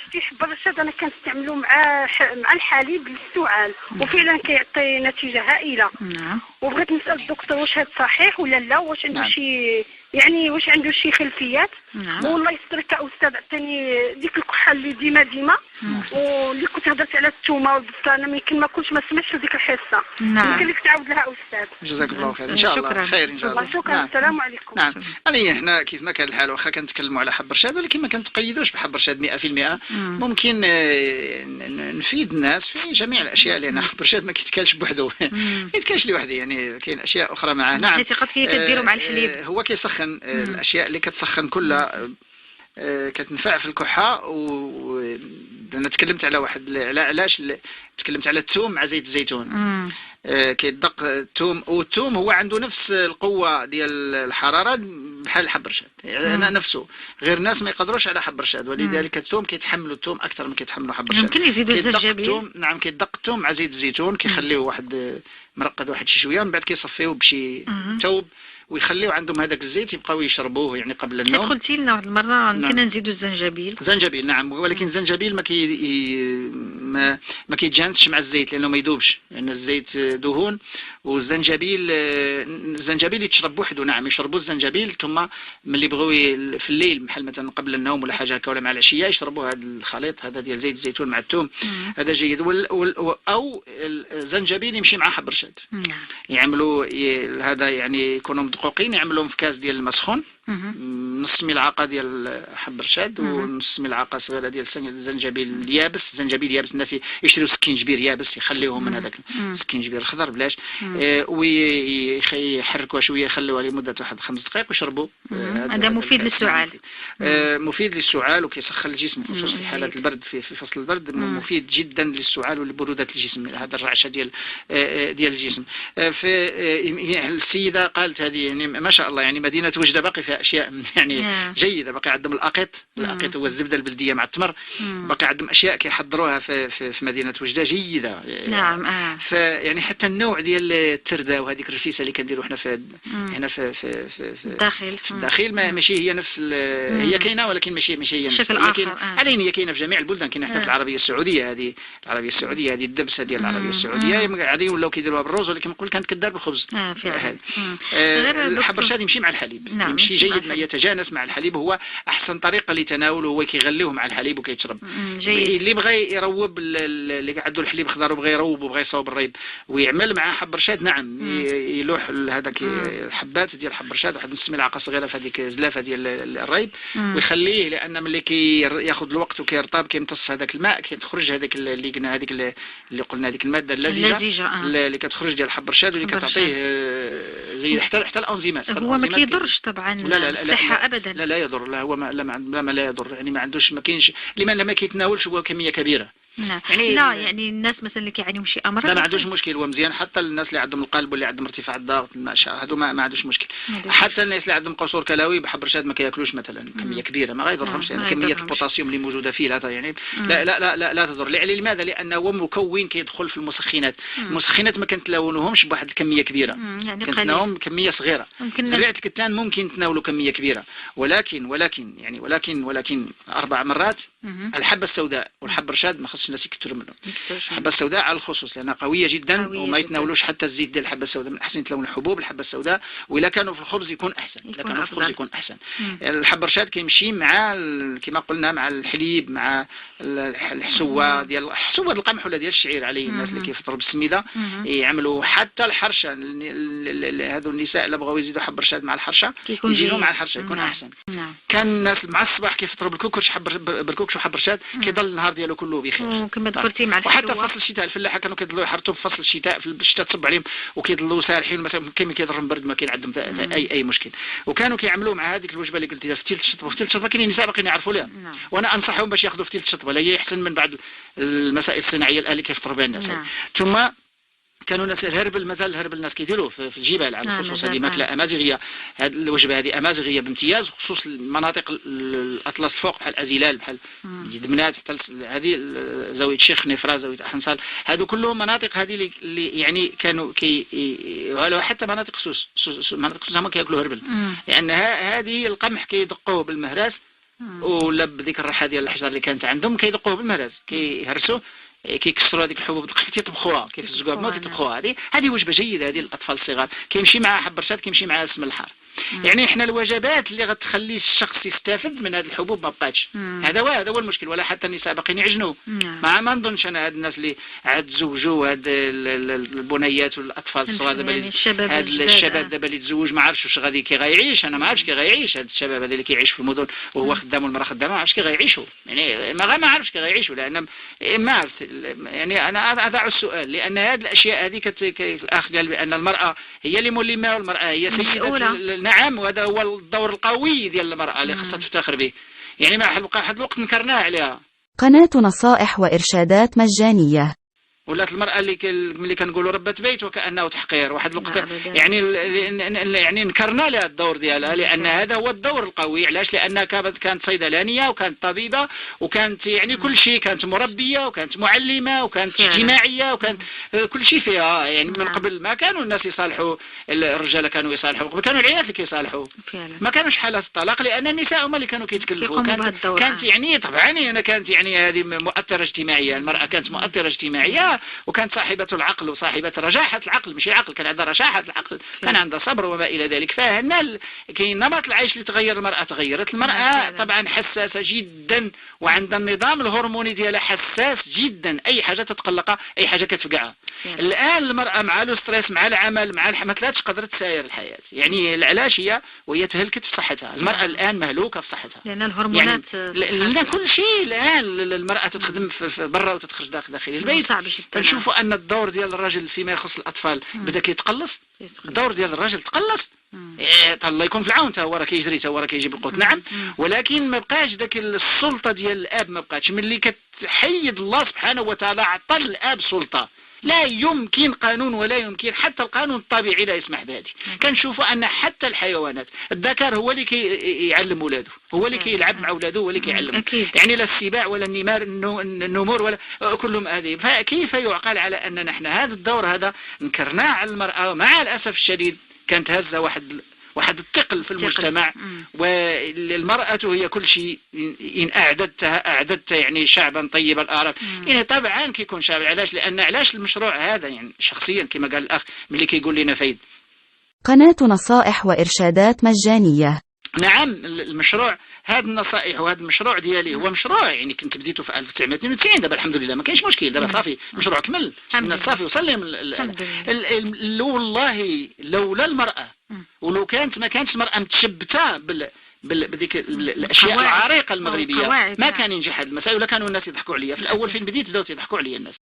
شتي حبة الرشاد انا كنستعملو مع الحليب للسعال وفعلا كيعطي نتيجة هائلة. وبغيت نسأل الدكتور واش هذا صحيح ولا لا، واش عنده شي يعني واش عنده شي خلفيات؟ والله يسترك استاذ عطيني ديك الكحه اللي ديما واللي كنت هضرت على الثومه والبصل انا يمكن ما كنتش ما سمعتش في ديك الحصه. يمكن لك تعاود لها استاذ. جزاك الله خير ان شاء الله. خير ان شاء الله. شكرا. السلام عليكم. نعم حنا كيف ما كان الحال واخا كنتكلموا على حب الرشاد ولكن ما كنتقيدوش بحب الرشاد 100%. ممكن نفيد الناس في جميع الاشياء لان حب الرشاد ما كيتكالش بوحده ما يتكالش لوحده، يعني كاين اشياء اخرى معاه. نعم قد كيديروا مع الحليب هو كيسخن الاشياء اللي كتسخن كلها كتنفع في الكحه. انا تكلمت على واحد علاش تكلمت على الثوم مع زيت الزيتون. كيدق الثوم والثوم هو عنده نفس القوه ديال الحراره بحال حب الرشاد يعني نفسه، غير الناس ما يقدروش على حب الرشاد ولذلك الثوم كيتحملوا الثوم اكثر من كيتحملوا حب الرشاد. ممكن يزيدوا الزنجبيل. نعم كيدق الثوم مع زيت الزيتون كيخليه واحد مرقد واحد شي شويه، من بعد كيصفيوه بشي ثوب ويخليو عندهم هذاك الزيت يبقاو يشربوه يعني قبل النوم. قلتي لنا واحد المره يمكن نزيدوا الزنجبيل. نعم ولكن الزنجبيل ما كيتجانسش مع الزيت لانه ما يذوبش لان الزيت دهون، الزنجبيل يتشرب وحده. نعم يشربوا الزنجبيل ثم ملي بغاو في الليل بحال مثلا قبل النوم ولا حاجه هكا ولا مع العشيه يشربوا هذا الخليط هذا ديال زيت الزيتون مع الثوم. هذا جيد. او الزنجبيل يمشي مع حب الرشاد. يعملوا هذا يعني يكونوا مدقوقين يعملوهم في كاس ديال الماء سخون نص ملعقه ديال حب الرشاد ونص ملعقه صغيره ديال الزنجبيل يابس. الزنجبيل يابس الناس يشريو سكينجبير يابس يخليوهم من هذاك السكينجبير الخضر بلاش ويحركوها شويه يخلوها لمده واحد 5 دقائق ويشربوا. هذا مفيد للسعال. مفيد للسعال وكيسخن الجسم خصوصا في حالات البرد في فصل البرد. مفيد جدا للسعال ولبروده الجسم هذا الرعشه ديال الجسم. السيده قالت هذه يعني ما شاء الله يعني مدينه وجده باقي فيها اشياء يعني جيده. باقي عندهم الاقيط هو الزبده البلديه مع التمر. باقي عندهم اشياء كيحضروها في مدينه وجده جيده. نعم فيعني حتى النوع ديال الترده وهذيك الرفيسه اللي كنديروا حنا هنا في الداخل ماشي هي نفس هي كاينه ولكن ماشي هي بشكل اخر. علينا هي كاينه في جميع البلدان. كاينه حتى في العربيه السعوديه هذه هذه الدبسه ديال العربيه السعوديه غادي ولاو كيديروها بالرز ولكن نقول كانت كدار بالخبز. الحب الرشاد يمشي مع الحليب. يمشي جيد ما يتجانس مع الحليب. هو احسن طريقه لتناوله هو كيغليوه مع الحليب وكيتشرب. اللي بغى يروب اللي عنده الحليب خضر وبغى يروب وبغى يصاوب الريب ويعمل مع حب الرشاد نعم يلوح هذاك الحبات ديال حب الرشاد واحد نص ملعقه صغيره في هذيك زلافه ديال الريب ويخليه لان ملي كياخذ الوقت وكيرطب كيمتص هذاك الماء كتخرج هذيك اللي قلنا هذيك اللي قلنا هذيك الماده اللزجه اللي كتخرج ديال حب الرشاد واللي كتعطيه زي حتى الانزيمات. هو ما كيضرش طبعا الصحه ابدا. لا يضر. لا هو لا يضر يعني ما عندوش ما كاينش لمن ما كيتناولش هو كميه كبيره. يعني الناس مثلا اللي كيعانيوا شي امراض لا ما عندوش مشكل. هو مزيان حتى الناس اللي عندهم القلب واللي عندهم ارتفاع الضغط هادو ما عندوش مشكل. حتى الناس اللي عندهم قصور كلوي بحب الرشاد ما كياكلوش مثلا كميه كبيره ما غيضرهمش يعني كميه البوتاسيوم اللي موجوده فيه لا يعني لا تضر. لماذا؟ لانه هو مكون كيدخل في المسخنات. المسخنات ما كنتناولوهمش بواحد الكميه كبيره يعني كنتناولهم كميه صغيره. طبيعه الكتان ممكن تناولوا كميه كبيره ولكن 4 مرات. الحبه السوداء والحب الرشاد ما خصش الناس يكثروا منهم. الحبه السوداء على الخصوص لانها قويه جدا وما يتناولوش حتى الزيت ديال الحبه السوداء. من احسن يتناولوا الحبوب الحبه السوداء واذا كانوا في الخبز يكون احسن. الحب الرشاد كيمشي مع كما قلنا مع الحليب مع الحسوه ديال القمح ولا ديال الشعير عليه الناس اللي كيفطروا بالسميده يعملوا حتى الحرشه. هذو النساء اللي بغاو يزيدوا حب الرشاد مع الحرشه يجيو مع الحرشه يكون احسن. كان الناس مع الصباح كيفطروا بالكوكش وحب الرشاد كيضل النهار ديالو كله بخير. كما ذكرتي مع وحتى في فصل الشتاء الفلاحه كانوا كيضلوا يحرطوا في فصل الشتاء. في الشتاء تصب عليهم وكيضلوا سارحين مثلا كيما كيضرهم برد ما كاين عندهم اي مشكل. وكانوا كيعملوا مع هذيك الوجبه اللي قلتيها فتيل الشطبه. فتيل الشطبه كاينين نساء باقيين يعرفوا لها وانا انصحهم باش ياخذوا فتيل الشطبه لا هي احسن من بعد المسائل الصناعيه اللي كيفطروا بها الناس. ثم كانوا الناس الهربل الناس كيديروا في الجبال على الخصوص. هذه ماكله امازيغيه. هذه الوجبه هذه امازيغيه بامتياز خصوص المناطق الاطلس فوق بحال ازيلال بحال دمنات حتى هذه زاويه الشيخ نفرا زاويه حنصال. هذو كلهم مناطق هذه اللي يعني كانوا حتى مناطق سوس هما كياكلوا هربل لان هذه القمح كيدقوه بالمهراس ولا بديك الريحه ديال الحجر اللي كانت عندهم كيدقوه بالملاز كيهرسوا كيكسروا هذيك الحبوب الدقيقه تيطبخوها كيفزقوها بما تيطبخوها. هذه وجبه جيده هذه للاطفال الصغار كيمشي معها حب رشاد كيمشي معها السم الحار. يعني احنا الوجبات اللي غتخلي الشخص يستافد من هذه الحبوب ما بقاتش. هذا هو المشكل. ولا حتى النساء باقيين يعجنوا. ما نظنش انا هاد الناس اللي عاد تزوجوا هاد البنيات والاطفال الصغار دابا هاد الشباب دابا اللي تزوج ما عرفش واش غادي غيعيش. انا ما عرفتش غيعيش هاد الشباب هذا اللي كيعيش في المدن وهو خدام والمراه خدامه ما عرفتش غيعيشوا. يعني ما عرفتش غيعيشوا لان ما عرفت. يعني انا اضع السؤال لان هاد الاشياء هذه الاخ قال بان المراه هي اللي ملمه والمراه هي سيده. نعم وهذا هو الدور القوي ديال المرأة اللي خصها تفتخر به. يعني ما واحد الوقت نكرناه عليها. قناة نصائح وإرشادات مجانية. ولات المرأة اللي كنقولوا ربة بيت وكأنه تحقير. واحد الوقت يعني نكرنا لها الدور ديالها لأن هذا هو الدور القوي. علاش؟ لأنها كانت صيدلانية وكانت طبيبة وكانت يعني كل شيء. كانت مربية وكانت معلمة وكانت اجتماعية وكانت كل شيء فيها. يعني من قبل ما كانوا الناس يصالحوا الرجال كانوا يصالحوا قبل كانوا العيال اللي كيصالحوا. ما كانوش حالات الطلاق لأن النساء هما اللي كانوا كيتكلفوا. كانت يعني طبعا أنا كانت يعني هذه مؤثرة اجتماعية. المرأة كانت مؤثرة اجتماعية وكانت صاحبة العقل وصاحبة رجاحة العقل. مش عقل كان عندها رشاحة العقل كان عندها صبر وما إلى ذلك. فهنا كاين نمط العيش اللي تغير. المرأة تغيرت. المرأة طبعا حساسة جدا وعندها النظام الهرموني ديالها حساس جدا. أي حاجة تتقلقها أي حاجة كتفقعها. الآن المرأة مع الستريس مع العمل مع ما تلاش قدرت تساير الحياة. يعني علاش هي وهي تهلكت في صحتها. المرأة الآن مهلوكة في صحتها لأن الهرمونات لأن كل شيء الآن المرأة تخدم في برا وتتخرج داخل البيت. نشوفوا أن الدور ديال الرجل فيما يخص الأطفال بدأ كيتقلص. الدور ديال الرجل تقلص. الله يكون في العون. تا هو راه كيجري تا هو راه كيجيب القوت. نعم ولكن ما بقاش داك السلطة ديال الأب. ما بقاتش ملي كتحيد الله سبحانه وتعالى عطى الأب سلطة. لا يمكن قانون ولا يمكن حتى القانون الطبيعي لا يسمح بهذه. كنشوفوا ان حتى الحيوانات الذكر هو اللي كيعلم ولاده هو اللي كيلعب مع ولاده هو اللي كيعلم. يعني لا السباع ولا النمور ولا كلهم هذه. فكيف يعقل على ان نحن هذا الدور هذا نكرناه على المرأة. مع الأسف الشديد كانت هزة واحد الثقل في المجتمع. والمرأة هي كل شيء. إن أعددت يعني شعبا طيب الأعراف. يعني طبعا كيكون شعب. علاش المشروع هذا يعني شخصيا كما قال الأخ ملي كيقول لنا فايد. قناة نصائح وإرشادات مجانية. نعم المشروع هذا النصائح وهذا المشروع ديالي هو مشروع يعني كنت بديته في 1992. دابا الحمد لله ما كاينش مشكل. دابا صافي مشروع كمل. الناس صافي وصلهم والله لولا المرأة ولو ما كانتش المرأة متشبتة بديك الاشياء العريقه المغربيه ما كان ينجح هذه المسائل ولا كانوا الناس يضحكوا عليا. في الاول فين بديت بداو يضحكوا عليا الناس.